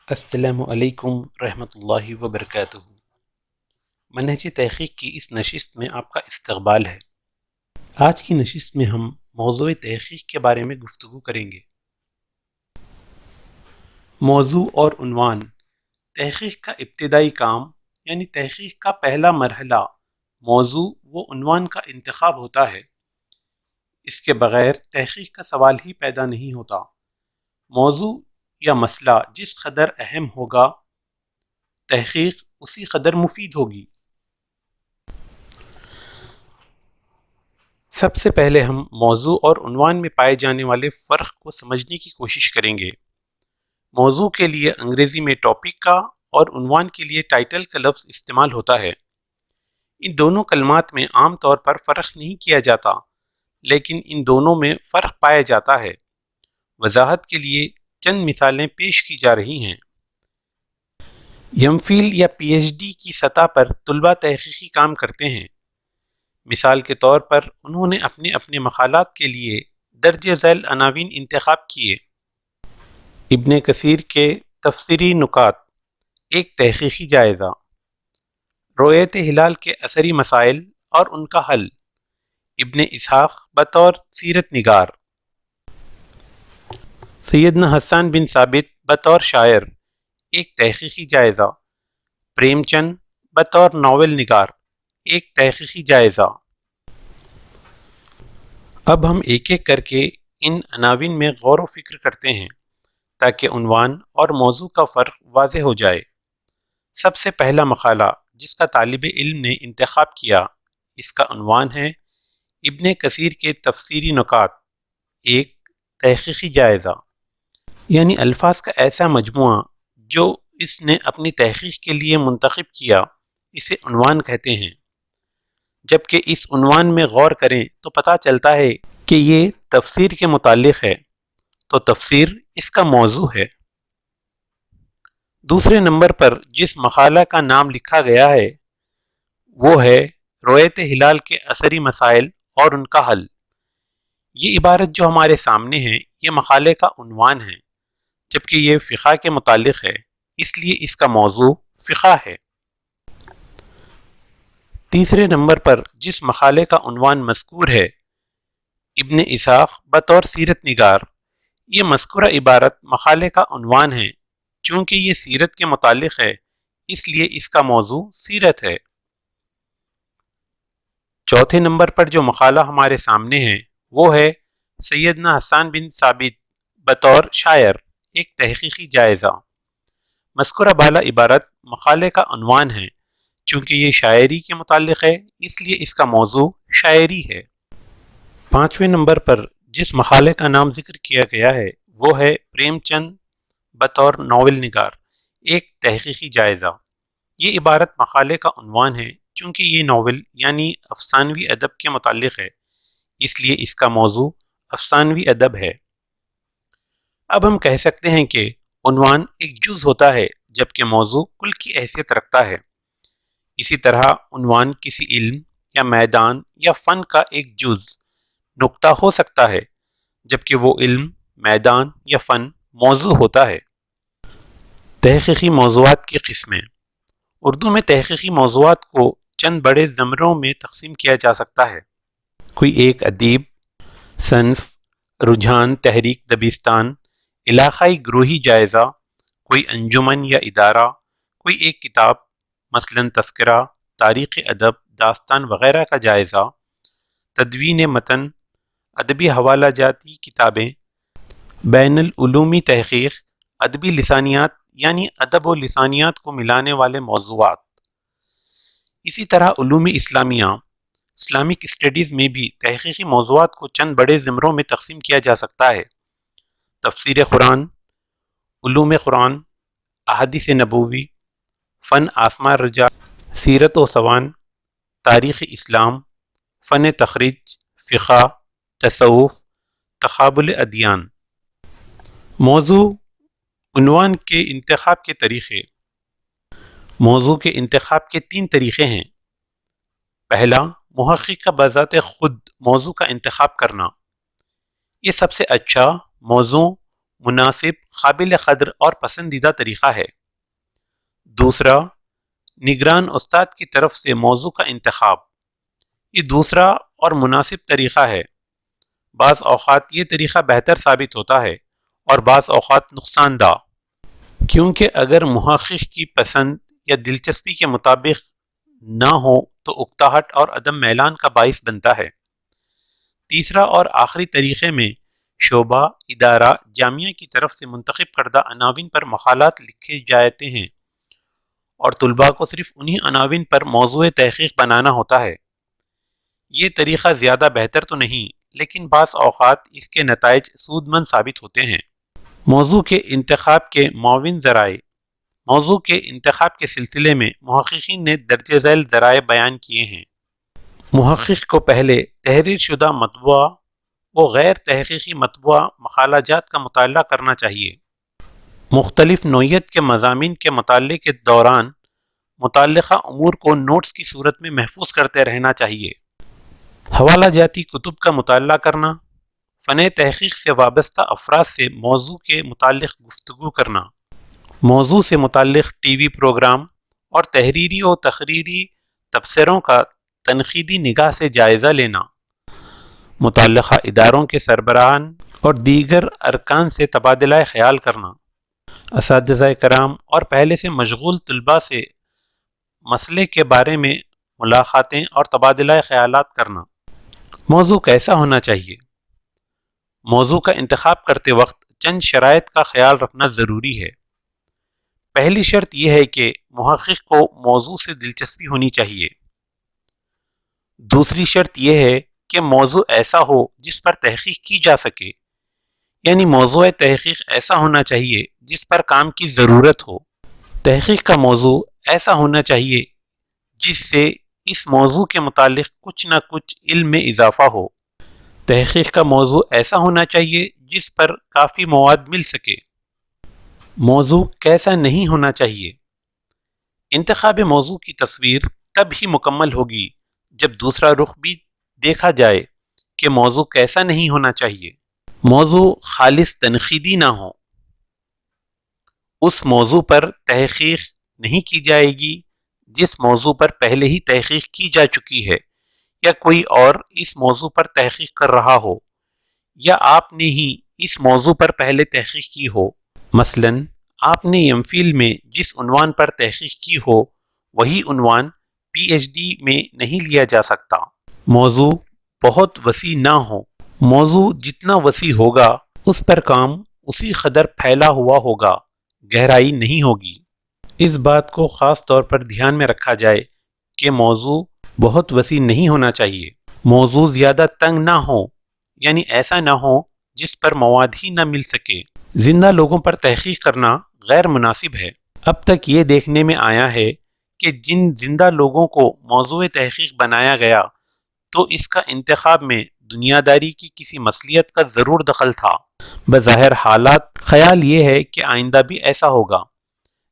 السلام علیکم رحمۃ اللہ وبرکاتہ۔ منہج تحقیق کی اس نشست میں آپ کا استقبال ہے۔ آج کی نشست میں ہم موضوع تحقیق کے بارے میں گفتگو کریں گے۔ موضوع اور عنوان: تحقیق کا ابتدائی کام یعنی تحقیق کا پہلا مرحلہ موضوع و عنوان کا انتخاب ہوتا ہے۔ اس کے بغیر تحقیق کا سوال ہی پیدا نہیں ہوتا۔ موضوع یا مسئلہ جس قدر اہم ہوگا، تحقیق اسی قدر مفید ہوگی۔ سب سے پہلے ہم موضوع اور عنوان میں پائے جانے والے فرق کو سمجھنے کی کوشش کریں گے۔ موضوع کے لیے انگریزی میں ٹاپک کا اور عنوان کے لیے ٹائٹل کا لفظ استعمال ہوتا ہے۔ ان دونوں کلمات میں عام طور پر فرق نہیں کیا جاتا، لیکن ان دونوں میں فرق پایا جاتا ہے۔ وضاحت کے لیے چند مثالیں پیش کی جا رہی ہیں۔ ایم فل یا پی ایچ ڈی کی سطح پر طلباء تحقیقی کام کرتے ہیں۔ مثال کے طور پر انہوں نے اپنے مقالات کے لیے درج ذیل عناوین انتخاب کیے: ابن کثیر کے تفسیری نکات، ایک تحقیقی جائزہ; رؤیت ہلال کے اثری مسائل اور ان کا حل، ابن اسحاق بطور سیرت نگار; سیدنا حسان بن ثابت بطور شاعر، ایک تحقیقی جائزہ; پریم چند بطور ناول نگار، ایک تحقیقی جائزہ۔ اب ہم ایک ایک کر کے ان عناوین میں غور و فکر کرتے ہیں تاکہ عنوان اور موضوع کا فرق واضح ہو جائے۔ سب سے پہلا مقالہ جس کا طالب علم نے انتخاب کیا، اس کا عنوان ہے ابن کثیر کے تفسیری نکات، ایک تحقیقی جائزہ، یعنی الفاظ کا ایسا مجموعہ جو اس نے اپنی تحقیق کے لیے منتخب کیا، اسے عنوان کہتے ہیں۔ جبکہ اس عنوان میں غور کریں تو پتہ چلتا ہے کہ یہ تفسیر کے متعلق ہے، تو تفسیر اس کا موضوع ہے۔ دوسرے نمبر پر جس مقالہ کا نام لکھا گیا ہے وہ ہے رؤیت ہلال کے اثری مسائل اور ان کا حل۔ یہ عبارت جو ہمارے سامنے ہے، یہ مقالے کا عنوان ہے، جبکہ یہ فقہ کے متعلق ہے، اس لیے اس کا موضوع فقہ ہے۔ تیسرے نمبر پر جس مقالے کا عنوان مذکور ہے، ابن اسحاق بطور سیرت نگار، یہ مذکورہ عبارت مقالے کا عنوان ہے۔ چونکہ یہ سیرت کے متعلق ہے، اس لیے اس کا موضوع سیرت ہے۔ چوتھے نمبر پر جو مقالہ ہمارے سامنے ہے وہ ہے سیدنا حسان بن ثابت بطور شاعر، ایک تحقیقی جائزہ۔ مذکورہ بالا عبارت مقالے کا عنوان ہے۔ چونکہ یہ شاعری کے متعلق ہے، اس لیے اس کا موضوع شاعری ہے۔ پانچویں نمبر پر جس مقالے کا نام ذکر کیا گیا ہے وہ ہے پریم چند بطور ناول نگار، ایک تحقیقی جائزہ۔ یہ عبارت مقالے کا عنوان ہے۔ چونکہ یہ ناول یعنی افسانوی ادب کے متعلق ہے، اس لیے اس کا موضوع افسانوی ادب ہے۔ اب ہم کہہ سکتے ہیں کہ عنوان ایک جز ہوتا ہے، جبکہ موضوع کل کی حیثیت رکھتا ہے۔ اسی طرح عنوان کسی علم یا میدان یا فن کا ایک جز، نکتہ ہو سکتا ہے، جبکہ وہ علم، میدان یا فن موضوع ہوتا ہے۔ تحقیقی موضوعات کی قسمیں۔ اردو میں تحقیقی موضوعات کو چند بڑے زمروں میں تقسیم کیا جا سکتا ہے۔ کوئی ایک ادیب، صنف، رجحان، تحریک، دبستان، علاقائی گروہی جائزہ، کوئی انجمن یا ادارہ، کوئی ایک کتاب، مثلاً تذکرہ، تاریخ ادب، داستان وغیرہ کا جائزہ، تدوین متن، ادبی حوالہ جاتی کتابیں، بین العلومی تحقیق، ادبی لسانیات یعنی ادب و لسانیات کو ملانے والے موضوعات۔ اسی طرح علوم اسلامیہ، اسلامک اسٹڈیز میں بھی تحقیقی موضوعات کو چند بڑے زمروں میں تقسیم کیا جا سکتا ہے: تفسیر قرآن، علوم قرآن، احادیث نبوی، فن آسماء الرجال، سیرت و سوان، تاریخ اسلام، فن تخریج، فقہ، تصوف، تقابل ادیان۔ موضوع عنوان کے انتخاب کے طریقے۔ موضوع کے انتخاب کے 3 طریقے ہیں۔ پہلا، محقق کا بذات خود موضوع کا انتخاب کرنا۔ یہ سب سے اچھا موضوع مناسب، قابل قدر اور پسندیدہ طریقہ ہے۔ دوسرا، نگران استاد کی طرف سے موضوع کا انتخاب۔ یہ دوسرا اور مناسب طریقہ ہے۔ بعض اوقات یہ طریقہ بہتر ثابت ہوتا ہے اور بعض اوقات نقصان دہ، کیونکہ اگر محقق کی پسند یا دلچسپی کے مطابق نہ ہو تو اکتاہٹ اور عدم میلان کا باعث بنتا ہے۔ تیسرا اور آخری طریقے میں شعبہ، ادارہ، جامعہ کی طرف سے منتخب کردہ عناوین پر مقالات لکھے جاتے ہیں اور طلباء کو صرف انہی عناوین پر موضوع تحقیق بنانا ہوتا ہے۔ یہ طریقہ زیادہ بہتر تو نہیں، لیکن بعض اوقات اس کے نتائج سود مند ثابت ہوتے ہیں۔ موضوع کے انتخاب کے معاون ذرائع۔ موضوع کے انتخاب کے سلسلے میں محققین نے درج ذیل ذرائع بیان کیے ہیں۔ محقق کو پہلے تحریر شدہ مطبوعہ و غیر تحقیقی مطبوعہ مقالہ جات کا مطالعہ کرنا چاہیے۔ مختلف نوعیت کے مضامین کے مطالعے کے دوران متعلقہ امور کو نوٹس کی صورت میں محفوظ کرتے رہنا چاہیے۔ حوالہ جاتی کتب کا مطالعہ کرنا، فن تحقیق سے وابستہ افراد سے موضوع کے متعلق گفتگو کرنا، موضوع سے متعلق ٹی وی پروگرام اور تحریری و تقریری تبصروں کا تنقیدی نگاہ سے جائزہ لینا، متعلقہ اداروں کے سربراہان اور دیگر ارکان سے تبادلہ خیال کرنا، اساتذہ کرام اور پہلے سے مشغول طلباء سے مسئلے کے بارے میں ملاقاتیں اور تبادلہ خیالات کرنا۔ موضوع کیسا ہونا چاہیے؟ موضوع کا انتخاب کرتے وقت چند شرائط کا خیال رکھنا ضروری ہے۔ پہلی شرط یہ ہے کہ محقق کو موضوع سے دلچسپی ہونی چاہیے۔ دوسری شرط یہ ہے کہ موضوع ایسا ہو جس پر تحقیق کی جا سکے، یعنی موضوع تحقیق ایسا ہونا چاہیے جس پر کام کی ضرورت ہو۔ تحقیق کا موضوع ایسا ہونا چاہیے جس سے اس موضوع کے متعلق کچھ نہ کچھ علم میں اضافہ ہو۔ تحقیق کا موضوع ایسا ہونا چاہیے جس پر کافی مواد مل سکے۔ موضوع کیسا نہیں ہونا چاہیے؟ انتخاب موضوع کی تصویر تب ہی مکمل ہوگی جب دوسرا رخ بھی دیکھا جائے کہ موضوع کیسا نہیں ہونا چاہیے۔ موضوع خالص تنقیدی نہ ہو۔ اس موضوع پر تحقیق نہیں کی جائے گی جس موضوع پر پہلے ہی تحقیق کی جا چکی ہے، یا کوئی اور اس موضوع پر تحقیق کر رہا ہو، یا آپ نے ہی اس موضوع پر پہلے تحقیق کی ہو۔ مثلا آپ نے ایم فل میں جس عنوان پر تحقیق کی ہو وہی عنوان پی ایچ ڈی میں نہیں لیا جا سکتا۔ موضوع بہت وسیع نہ ہو۔ موضوع جتنا وسیع ہوگا اس پر کام اسی قدر پھیلا ہوا ہوگا، گہرائی نہیں ہوگی۔ اس بات کو خاص طور پر دھیان میں رکھا جائے کہ موضوع بہت وسیع نہیں ہونا چاہیے۔ موضوع زیادہ تنگ نہ ہو، یعنی ایسا نہ ہو جس پر مواد ہی نہ مل سکے۔ زندہ لوگوں پر تحقیق کرنا غیر مناسب ہے۔ اب تک یہ دیکھنے میں آیا ہے کہ جن زندہ لوگوں کو موضوع تحقیق بنایا گیا تو اس کا انتخاب میں دنیا داری کی کسی مصلحت کا ضرور دخل تھا۔ بظاہر حالات خیال یہ ہے کہ آئندہ بھی ایسا ہوگا،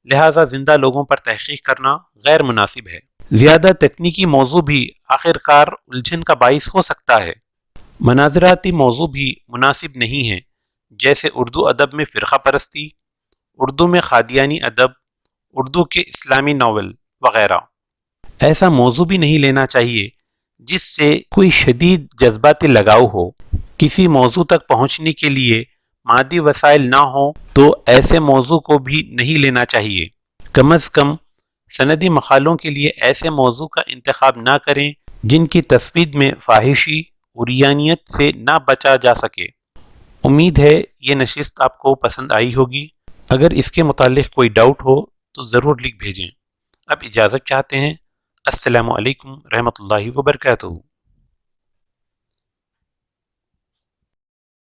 لہٰذا زندہ لوگوں پر تحقیق کرنا غیر مناسب ہے۔ زیادہ تکنیکی موضوع بھی آخرکار الجھن کا باعث ہو سکتا ہے۔ مناظراتی موضوع بھی مناسب نہیں ہیں، جیسے اردو ادب میں فرقہ پرستی، اردو میں قادیانی ادب، اردو کے اسلامی ناول وغیرہ۔ ایسا موضوع بھی نہیں لینا چاہیے جس سے کوئی شدید جذباتی لگاؤ ہو۔ کسی موضوع تک پہنچنے کے لیے مادی وسائل نہ ہوں تو ایسے موضوع کو بھی نہیں لینا چاہیے۔ کم از کم سندی مقالوں کے لیے ایسے موضوع کا انتخاب نہ کریں جن کی تسوید میں فاحشی عریانیت سے نہ بچا جا سکے۔ امید ہے یہ نشست آپ کو پسند آئی ہوگی۔ اگر اس کے متعلق کوئی ڈاؤٹ ہو تو ضرور لکھ بھیجیں۔ اب اجازت چاہتے ہیں۔ السلام علیکم رحمۃ اللہ وبرکاتہ۔